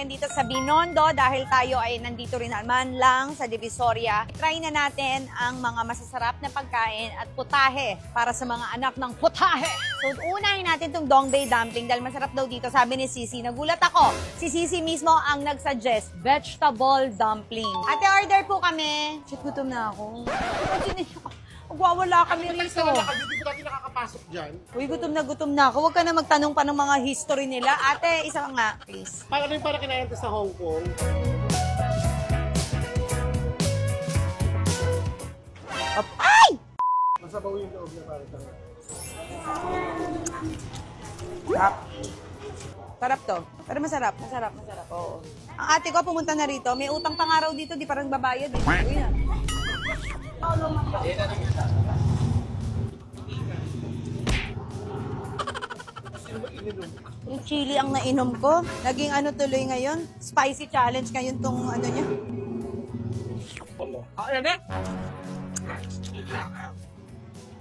ngayon dito sa Binondo dahil tayo ay nandito rin naman lang sa Divisoria. Try na natin ang mga masasarap na pagkain at putahe para sa mga anak ng putahe. So, unahin natin itong Dongbei dumpling dahil masarap daw dito, sabi ni Sisi. Nagulat ako. Si Sisi mismo ang nagsuggest, vegetable dumpling. Ate, order po kami. Shit, gutom na ako. Magwawala kami rito. Hindi ko natin nakakapasok dyan. Uy, gutom na ako. Huwag ka na magtanong pa ng mga history nila. Ate, isa nga, please. Para rin para kinain sa Hong Kong. Ay! Masabaw yung loob na para sa Sarap. Sarap to. Pero masarap. Oo. Ang ate ko pumunta na rito. May utang pangaraw dito. Di parang babayad. Uy na. Yung chili ang nainom ko. Naging ano tuloy ngayon? Spicy challenge ngayon tong ano niya.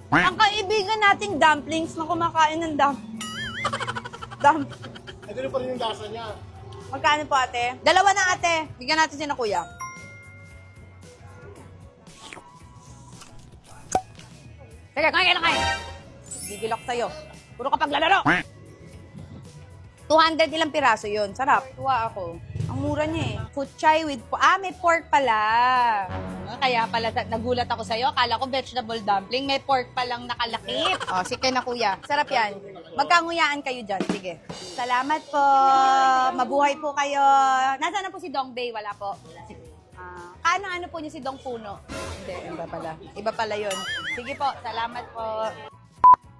Ang kaibigan nating dumplings na kumakain ng Ito rin pa rin yung lasa niya. Magkano po ate? Dalawa na ate. Bigyan natin siya na kuya. Sige, kain. Bibilok sa'yo. Puro kapag lalaro. 200 ilang piraso yun. Sarap. Tuwa ako. Ang mura niya eh. Fuchay with may pork pala. Kaya pala nagulat ako sa'yo. Akala ko vegetable dumpling. May pork palang nakalakip. Oh, sige na kuya. Sarap yan. Magkanguyaan kayo dyan. Sige. Salamat po. Mabuhay po kayo. Nasaan na po si Dongbei? Wala po. Ano po niyo si Dong Puno? Hindi, iba pala yun. Sige po, salamat po.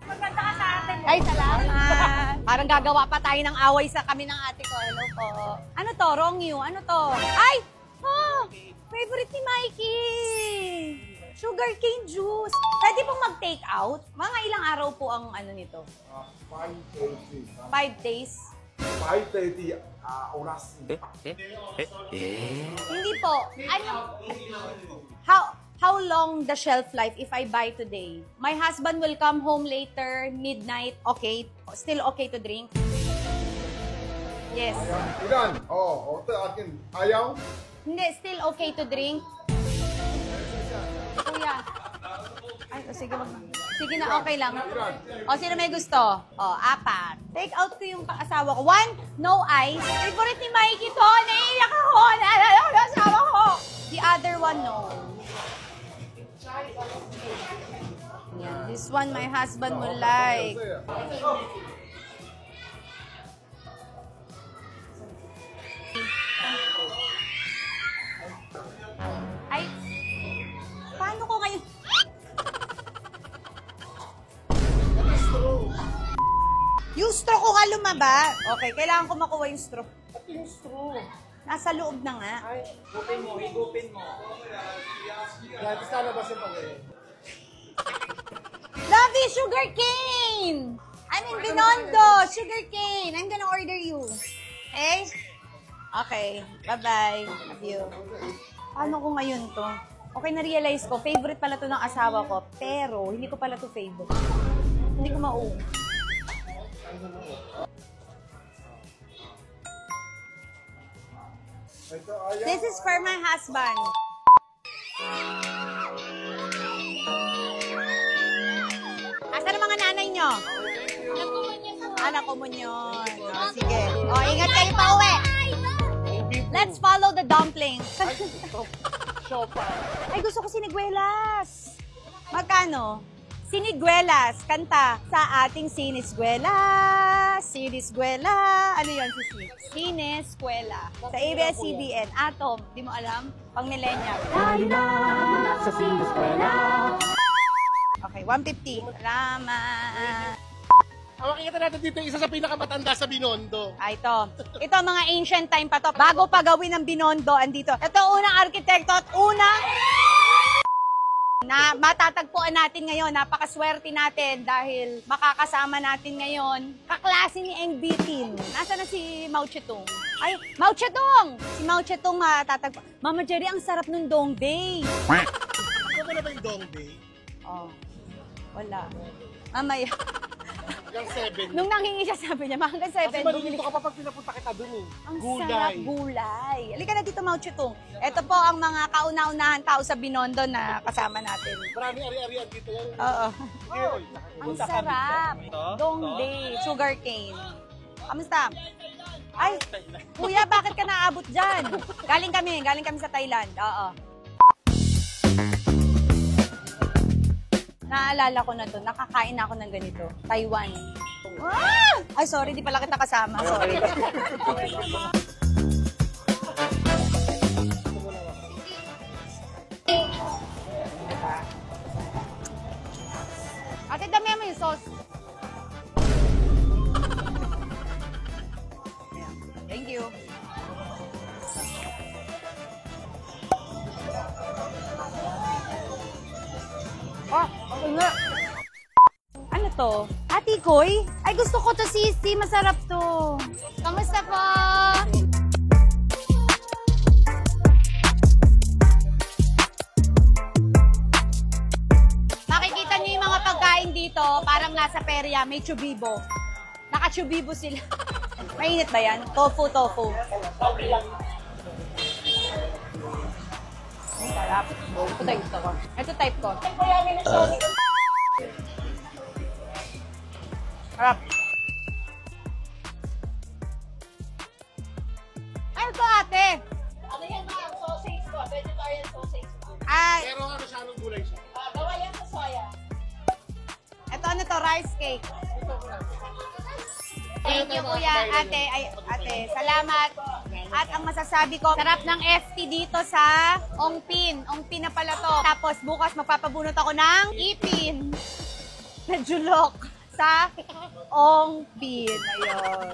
Maganda ka sa atin. Ay, salamat. Parang gagawa pa tayo ng away sa kami ng ate ko. Hello po. Ano to? Rongyu? Ano to? Ay! Oh! Favorite ni Mikey! Sugar cane juice. Pwede pong mag-take out? Mga ilang araw po ang ano nito? 5 days. 5:30 oras. Hindi po. How long the shelf life if I buy today? My husband will come home later, midnight. Okay. Still okay to drink? Yes. Ilan? Ito akin. Ayaw? Hindi, still okay to drink? Kuya. Ay, sige na, okay lang. O, sino may gusto? O, 4. Take out ko yung asawa ko. 1, no ice. Favorite ni Mikey to. Naiiyak ako. Naalala ko yung asawa ko. The other one, no. Yan. This one, my husband will like. Ay, paano ko ngayon? Yung straw ko nga lumaba. Okay, kailangan ko makuha yung straw. At yung straw. Nasa loob na nga. Ay, higupin mo. Yan, tapos lalabas yung pag-e. Lovey, sugar cane! I'm in Binondo, sugar cane. I'm gonna order you. Okay? Okay, bye-bye. Love you. Paano ko ngayon to? Okay, na-realize ko, favorite pala to ng asawa ko, pero hindi ko pala to favorite. Hindi ko mauwi. This is for my husband. Asan ang mga nanay nyo? Anak ko mo yun. Sige. Ingat kayo pa uwi. Let's follow the dumpling. Ay, gusto ko siniguelas. Magkano? Siniguelas. Kanta. Sa ating sinisguela. Sinisguela. Ano yun, Sisi? Sinisguela. Sa ABS-CBN. Atom. Di mo alam? Pang millennial. Sa sinisguela. Okay, 150. Salamat. Hawakin kita natin dito isa sa pinakamatanda sa Binondo. Ito. Ito mga ancient time pa to. Bago pa gawin ng Binondo, andito. Ito unang arkitekto at unang na matatagpuan natin ngayon. Napakaswerte natin dahil makakasama natin ngayon kaklase ni Eng Bitin. Nasaan na si Mao Zedong? Ay, Mao Zedong! Si Mao Zedong matatagpuan. Mama Jerry, ang sarap ng Dongbei. Ano ba na ba yung Dongbei? Oh, wala. Mamaya. Yung 7. Nung nanghingi siya, sabi niya, hanggang 7. Kasi malilito ka pa pag pinapunta kita dun eh. Ang sarap gulay. Halika na dito, Mao Chutong. Ito po ang mga kauna-unahan tao sa Binondo na kasama natin. Maraming ari-arian dito yan. Oo. Oy, Ang sarap. Dongdae, sugar cane. Kamusta? Ay, kuya, bakit ka naabot dyan? Galing kami sa Thailand. Oo. Naalala ko na to, nakakain ako ng ganito. Taiwan. Ah! Ay, sorry, di pala kita kasama. Sorry. Ate, damihan mo yung sauce. Thank you. Okay nga. Ano to? Ate Koy? Ay, gusto ko to, sisi. Masarap to. Kamusta po? Makikita niyo yung mga pagkain dito, parang nasa perya, may chubibo. Naka-chubibo sila. Mainit ba yan? Tofu. Ang sarap. Ito tayo gusto ko. Ito type ko. Sarap. Ay, ito ate. Ano yan mga sausage ko? Vegetarian sausage ko. Ay, pero ano siya, anong gulay siya? Gawa yan sa soya. ito ano to, rice cake. Thank you, kuya. Ate, salamat. At ang masasabi ko, sarap ng FT dito sa Ongpin. Ongpin na pala to. Tapos bukas magpapabunot ako ng ipin na julok sa Ongpin. Ayun.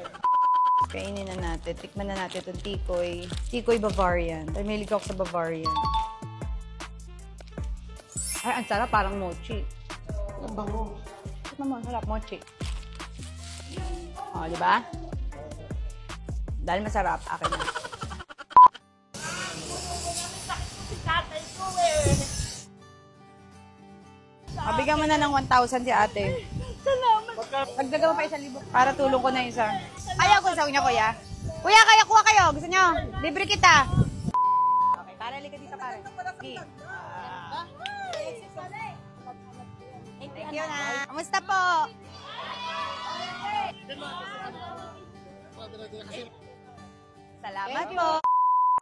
Kainin na natin. Tikman na natin itong tikoy. Tikoy Bavarian. Pamilig ako sa Bavarian. Ay, ang sarap. Parang mochi. Ang bango. Tikman mo, ang sarap. Mochi. O, di ba? Dahil masarap, akin na. Mabigyan mo na ng 1,000 si ate. Salamat. Dagdagan mo pa 1,000. Para tulong ko na isa. Ayaw ko sa niya, kuya. Kuya, kaya kuha kayo. Gusto nyo? Libre kita. Okay, para liga dito, pare. Okay. Thank you na. Kamusta po? Salamat po.